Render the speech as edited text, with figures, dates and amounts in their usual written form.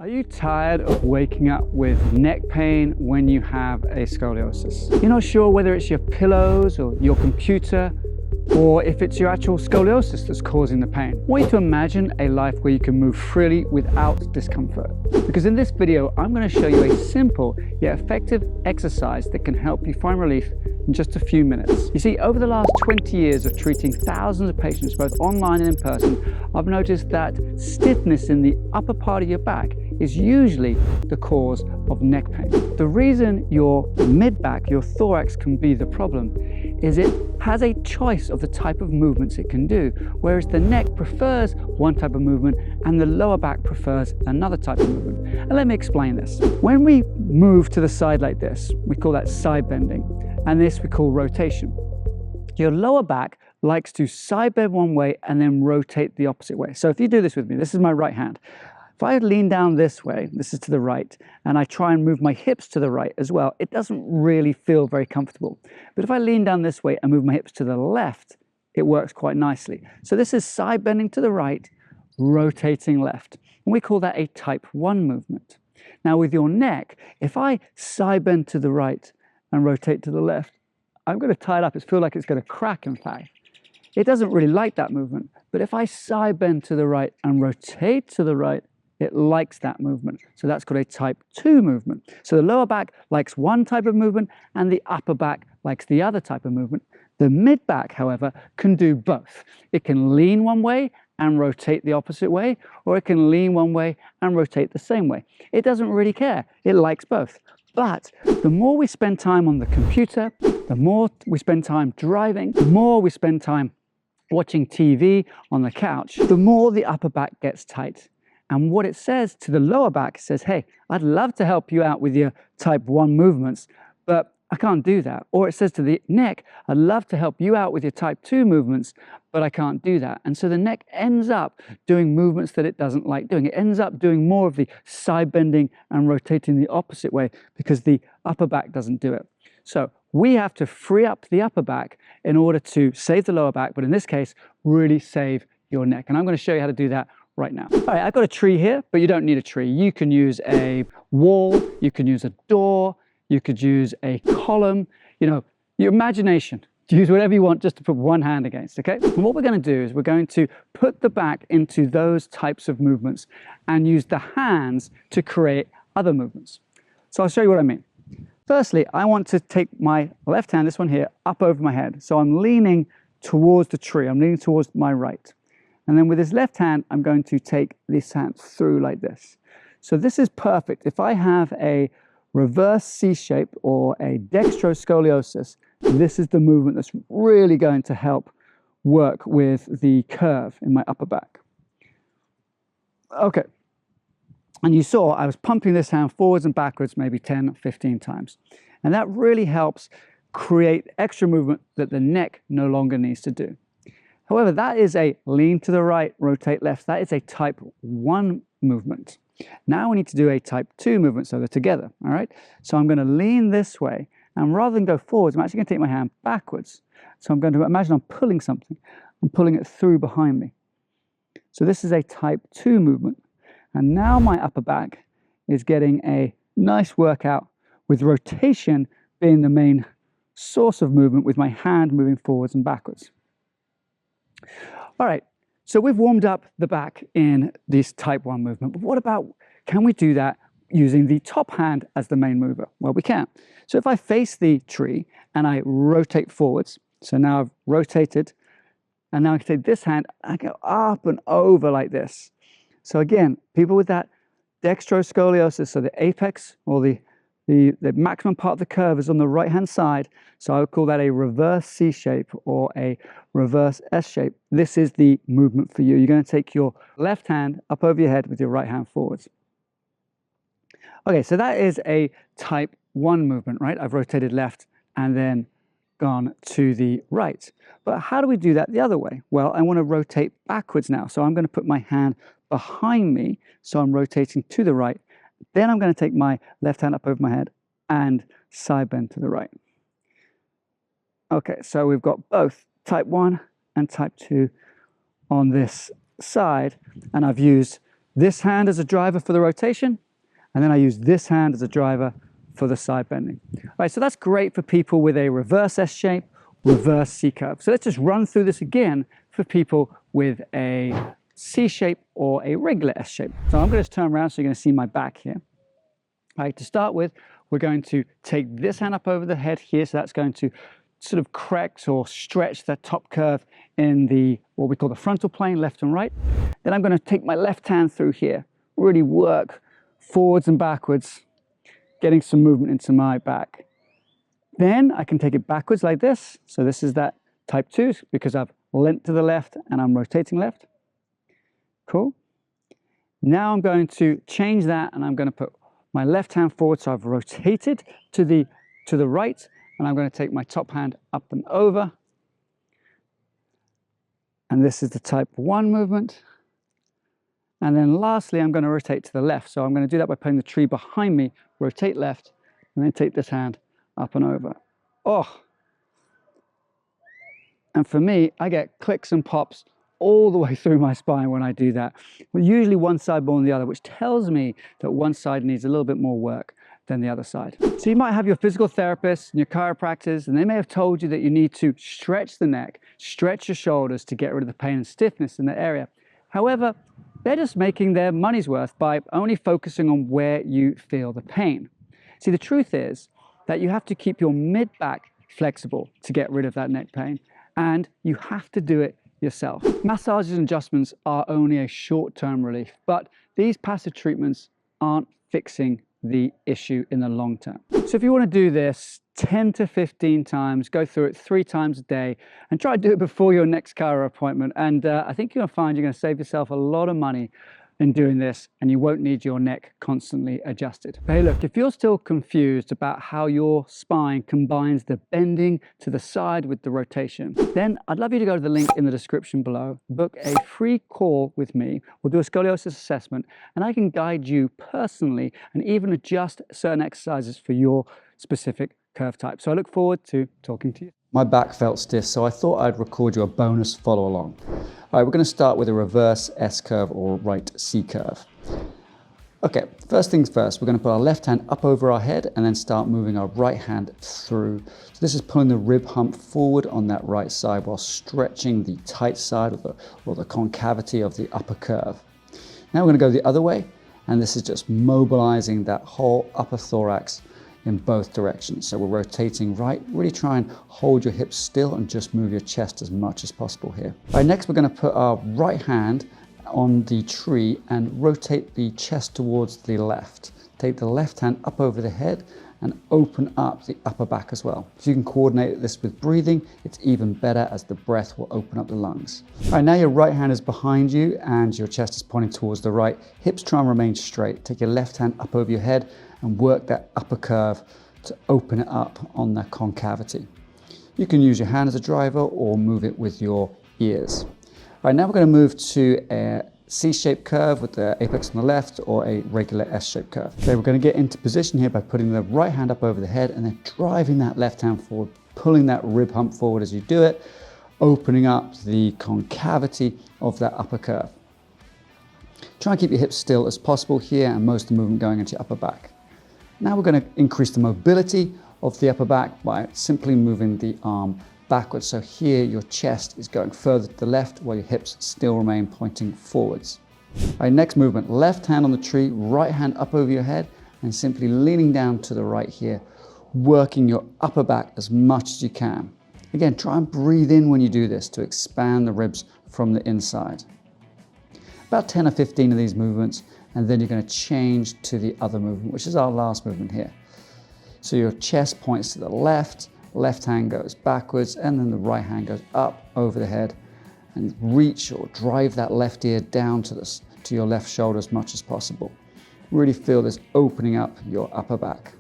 Are you tired of waking up with neck pain when you have a scoliosis? You're not sure whether it's your pillows or your computer or if it's your actual scoliosis that's causing the pain. I want you to imagine a life where you can move freely without discomfort. Because in this video, I'm going to show you a simple yet effective exercise that can help you find relief in just a few minutes. You see, over the last 20 years of treating thousands of patients, both online and in person, I've noticed that stiffness in the upper part of your back is usually the cause of neck pain. The reason your mid-back, your thorax, can be the problem is it has a choice of the type of movements it can do, whereas the neck prefers one type of movement and the lower back prefers another type of movement. And let me explain this. When we move to the side like this, we call that side bending, and this we call rotation. Your lower back likes to side bend one way and then rotate the opposite way. So if you do this with me, this is my right hand. If I lean down this way, this is to the right, and I try and move my hips to the right as well, it doesn't really feel very comfortable. But if I lean down this way and move my hips to the left, it works quite nicely. So this is side bending to the right, rotating left. And we call that a type 1 movement. Now with your neck, if I side bend to the right and rotate to the left, I'm going to tie it up. It feels like it's going to crack, in fact. It doesn't really like that movement. But if I side bend to the right and rotate to the right, it likes that movement. So that's called a type 2 movement. So the lower back likes one type of movement and the upper back likes the other type of movement. The mid back, however, can do both. It can lean one way and rotate the opposite way, or it can lean one way and rotate the same way. It doesn't really care. It likes both. But the more we spend time on the computer, the more we spend time driving, the more we spend time watching TV on the couch, the more the upper back gets tight. And what it says to the lower back says, hey, I'd love to help you out with your type 1 movements, but I can't do that. Or it says to the neck, I'd love to help you out with your type 2 movements, but I can't do that. And so the neck ends up doing movements that it doesn't like doing. It ends up doing more of the side bending and rotating the opposite way because the upper back doesn't do it. So we have to free up the upper back in order to save the lower back, but in this case, really save your neck. And I'm going to show you how to do that right now. All right, I've got a tree here, but you don't need a tree. You can use a wall, you can use a door, you could use a column, your imagination. Use whatever you want just to put one hand against, okay? And what we're going to do is we're going to put the back into those types of movements and use the hands to create other movements. So I'll show you what I mean. Firstly, I want to take my left hand, this one here, up over my head. So I'm leaning towards the tree. I'm leaning towards my right. And then with this left hand, I'm going to take this hand through like this. So this is perfect. If I have a reverse C shape or a dextroscoliosis, this is the movement that's really going to help work with the curve in my upper back. Okay. And you saw I was pumping this hand forwards and backwards maybe 10, 15 times. And that really helps create extra movement that the neck no longer needs to do. However, that is a lean to the right, rotate left. That is a type 1 movement. Now we need to do a type 2 movement, so they're together, all right? So I'm going to lean this way, and rather than go forwards, I'm actually going to take my hand backwards. So I'm going to imagine I'm pulling something. I'm pulling it through behind me. So this is a type 2 movement. And now my upper back is getting a nice workout with rotation being the main source of movement with my hand moving forwards and backwards. All right, so we've warmed up the back in this type 1 movement, but what about, can we do that using the top hand as the main mover? Well, we can. So if I face the tree and I rotate forwards, so now I've rotated, and now I can take this hand, I go up and over like this. So again, people with that dextroscoliosis, so the apex or the maximum part of the curve is on the right-hand side, so I would call that a reverse C shape or a reverse S shape. This is the movement for you. You're going to take your left hand up over your head with your right hand forwards. Okay, so that is a type 1 movement, right? I've rotated left and then gone to the right. But how do we do that the other way? Well, I want to rotate backwards now, so I'm going to put my hand behind me, so I'm rotating to the right. Then I'm going to take my left hand up over my head and side bend to the right. Okay, so we've got both type 1 and type 2 on this side, and I've used this hand as a driver for the rotation, and then I use this hand as a driver for the side bending. All right, so that's great for people with a reverse S shape, reverse C curve. So let's just run through this again for people with a C shape or a regular S shape. So I'm going to turn around so you're going to see my back here. All right, to start with, we're going to take this hand up over the head here, so that's going to sort of correct or stretch that top curve in the, what we call the frontal plane, left and right. Then I'm going to take my left hand through here, really work forwards and backwards, getting some movement into my back. Then I can take it backwards like this. So this is that type 2 because I've leant to the left and I'm rotating left. Cool. Now I'm going to change that and I'm going to put my left hand forward, so I've rotated to the right, and I'm going to take my top hand up and over. And this is the type 1 movement. And then lastly, I'm going to rotate to the left. So I'm going to do that by putting the tree behind me, rotate left, and then take this hand up and over. Oh! And for me, I get clicks and pops all the way through my spine when I do that. Well, usually one side more than the other, which tells me that one side needs a little bit more work than the other side. So you might have your physical therapist and your chiropractors, and they may have told you that you need to stretch the neck, stretch your shoulders to get rid of the pain and stiffness in that area. However, they're just making their money's worth by only focusing on where you feel the pain. See, the truth is that you have to keep your mid-back flexible to get rid of that neck pain, and you have to do it yourself. Massages and adjustments are only a short-term relief, but these passive treatments aren't fixing the issue in the long term. So if you want to do this 10 to 15 times, go through it 3 times a day, and try to do it before your next chiro appointment. And I think you're going to find you're going to save yourself a lot of money in doing this, and you won't need your neck constantly adjusted. But hey, look, if you're still confused about how your spine combines the bending to the side with the rotation, then I'd love you to go to the link in the description below, book a free call with me. We'll do a scoliosis assessment, and I can guide you personally and even adjust certain exercises for your specific curve type. So I look forward to talking to you. My back felt stiff, so I thought I'd record you a bonus follow along. All right, we're going to start with a reverse S curve or right C curve. Okay, first things first, we're going to put our left hand up over our head and then start moving our right hand through. So this is pulling the rib hump forward on that right side while stretching the tight side or the concavity of the upper curve. Now we're going to go the other way, and this is just mobilizing that whole upper thorax in both directions. So we're rotating right, really try and hold your hips still and just move your chest as much as possible here. All right, next we're going to put our right hand on the tree and rotate the chest towards the left. Take the left hand up over the head and open up the upper back as well. If you can coordinate this with breathing, it's even better as the breath will open up the lungs. All right, now your right hand is behind you and your chest is pointing towards the right. Hips try and remain straight. Take your left hand up over your head and work that upper curve to open it up on that concavity. You can use your hand as a driver or move it with your ears. All right, now we're going to move to a C-shaped curve with the apex on the left or a regular S-shaped curve. Okay, we're going to get into position here by putting the right hand up over the head and then driving that left hand forward, pulling that rib hump forward as you do it, opening up the concavity of that upper curve. Try and keep your hips still as possible here and most of the movement going into your upper back. Now we're going to increase the mobility of the upper back by simply moving the arm backwards. So here your chest is going further to the left while your hips still remain pointing forwards. All right, next movement, left hand on the tree, right hand up over your head and simply leaning down to the right here, working your upper back as much as you can. Again, try and breathe in when you do this to expand the ribs from the inside. About 10 or 15 of these movements, and then you're going to change to the other movement, which is our last movement here. So your chest points to the left, left hand goes backwards, and then the right hand goes up over the head, and reach or drive that left ear down to your left shoulder as much as possible. Really feel this opening up your upper back.